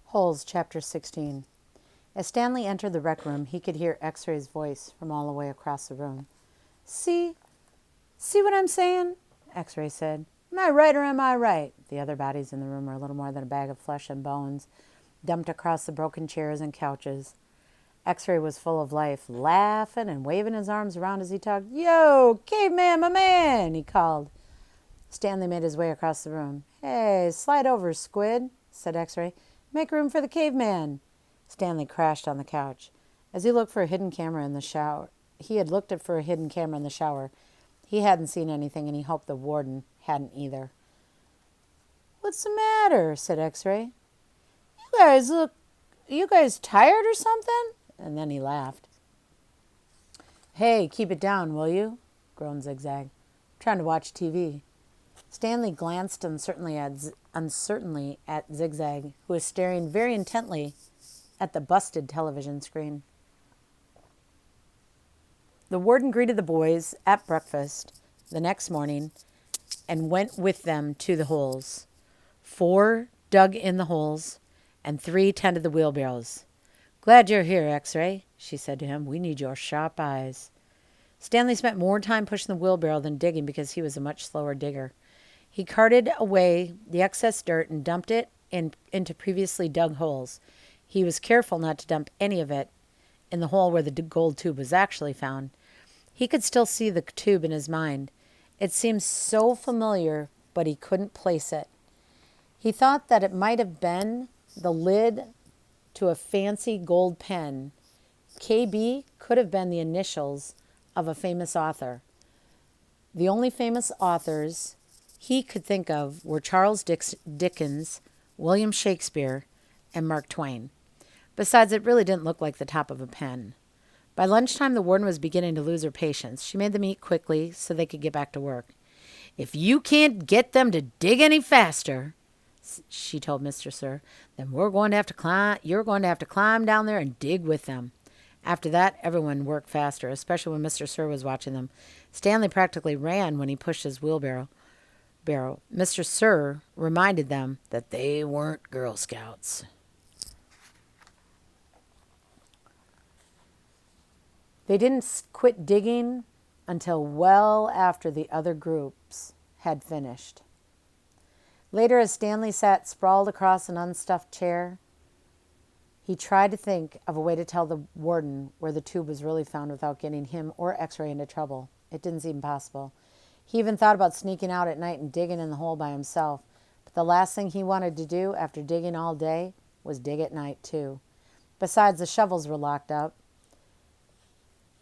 Holes, Chapter 16. As Stanley entered the rec room, he could hear X-Ray's voice from all the way across the room. See what I'm saying? X-Ray said. Am I right or am I right? The other bodies in the room were a little more than a bag of flesh and bones, dumped across the broken chairs and couches. X-Ray was full of life, laughing and waving his arms around as he talked. Yo, caveman, my man, he called. Stanley made his way across the room. Hey, slide over, Squid, said X-Ray. Make room for the caveman. Stanley crashed on the couch. As he looked for a hidden camera in the shower, he had looked for a hidden camera in the shower. He hadn't seen anything, and he hoped the warden hadn't either. What's the matter? Said X-Ray. You guys tired or something? And then he laughed. Hey, keep it down, will you? Groaned Zigzag. I'm trying to watch TV. Stanley glanced uncertainly at Zigzag, who was staring very intently at the busted television screen. The warden greeted the boys at breakfast the next morning and went with them to the holes. 4 dug in the holes, and 3 tended the wheelbarrows. Glad you're here, X-Ray, she said to him. We need your sharp eyes. Stanley spent more time pushing the wheelbarrow than digging because he was a much slower digger. He carted away the excess dirt and dumped it into previously dug holes. He was careful not to dump any of it in the hole where the gold tube was actually found. He could still see the tube in his mind. It seemed so familiar, but he couldn't place it. He thought that it might have been the lid to a fancy gold pen. KB could have been the initials of a famous author. The only famous authors he could think of were Charles Dickens, William Shakespeare, and Mark Twain. Besides, it really didn't look like the top of a pen. By lunchtime, the warden was beginning to lose her patience. She made them eat quickly so they could get back to work. If you can't get them to dig any faster, she told Mr. Sir, then you're going to have to climb down there and dig with them. After that, everyone worked faster, especially when Mr. Sir was watching them. Stanley practically ran when he pushed his wheelbarrow. Mr. Sir reminded them that they weren't Girl Scouts. They didn't quit digging until well after the other groups had finished. Later, as Stanley sat sprawled across an unstuffed chair, he tried to think of a way to tell the warden where the tube was really found without getting him or X-Ray into trouble. It didn't seem possible. He even thought about sneaking out at night and digging in the hole by himself. But the last thing he wanted to do after digging all day was dig at night, too. Besides, the shovels were locked up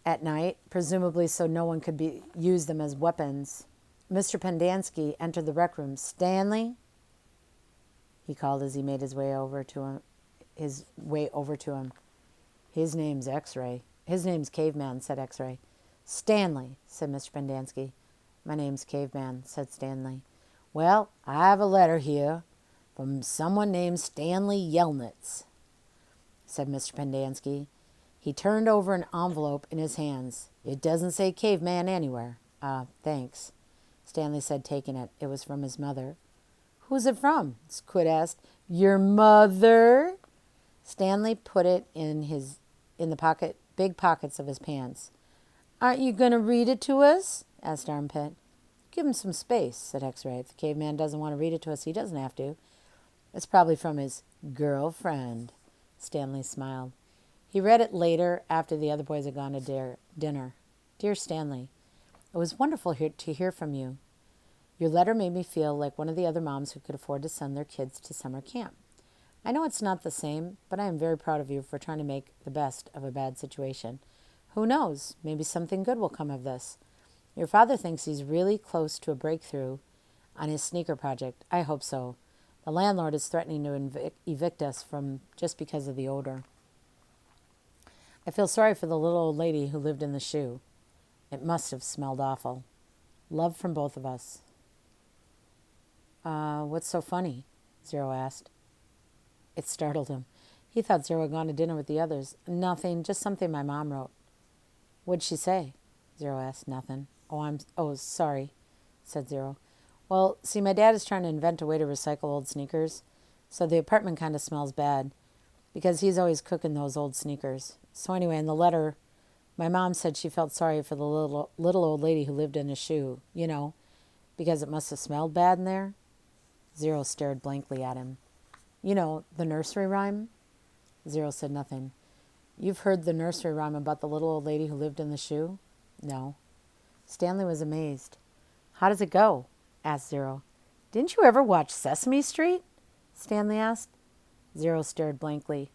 at night, presumably so no one could use them as weapons. Mr. Pendanski entered the rec room. Stanley, he called as he made his way over to him. His name's X-Ray. His name's Caveman, said X-Ray. Stanley, said Mr. Pendanski. My name's Caveman, said Stanley. Well, I have a letter here from someone named Stanley Yelnats, said Mr. Pendanski. He turned over an envelope in his hands. It doesn't say Caveman anywhere. Thanks, Stanley said, taking it. It was from his mother. Who's it from? Squid asked. Your mother? Stanley put it in the big pockets of his pants. Aren't you going to read it to us? Asked Armpit. Give him some space, said X-Ray. If the caveman doesn't want to read it to us, he doesn't have to. It's probably from his girlfriend. Stanley smiled. He read it later after the other boys had gone to dinner. Dear Stanley, it was wonderful to hear from you. Your letter made me feel like one of the other moms who could afford to send their kids to summer camp. I know it's not the same, but I am very proud of you for trying to make the best of a bad situation. Who knows? Maybe something good will come of this. Your father thinks he's really close to a breakthrough on his sneaker project. I hope so. The landlord is threatening to evict us just because of the odor. I feel sorry for the little old lady who lived in the shoe. It must have smelled awful. Love from both of us. What's so funny? Zero asked. It startled him. He thought Zero had gone to dinner with the others. Nothing, just something my mom wrote. What'd she say? Zero asked. Nothing. Sorry, said Zero. Well, see, my dad is trying to invent a way to recycle old sneakers, so the apartment kind of smells bad. because he's always cooking those old sneakers. So anyway, in the letter, my mom said she felt sorry for the little old lady who lived in a shoe, because it must have smelled bad in there. Zero stared blankly at him. The nursery rhyme? Zero said nothing. You've heard the nursery rhyme about the little old lady who lived in the shoe? No. Stanley was amazed. How does it go? Asked Zero. Didn't you ever watch Sesame Street? Stanley asked. Zero stared blankly.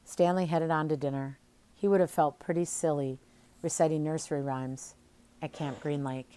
Stanley headed on to dinner. He would have felt pretty silly reciting nursery rhymes at Camp Green Lake.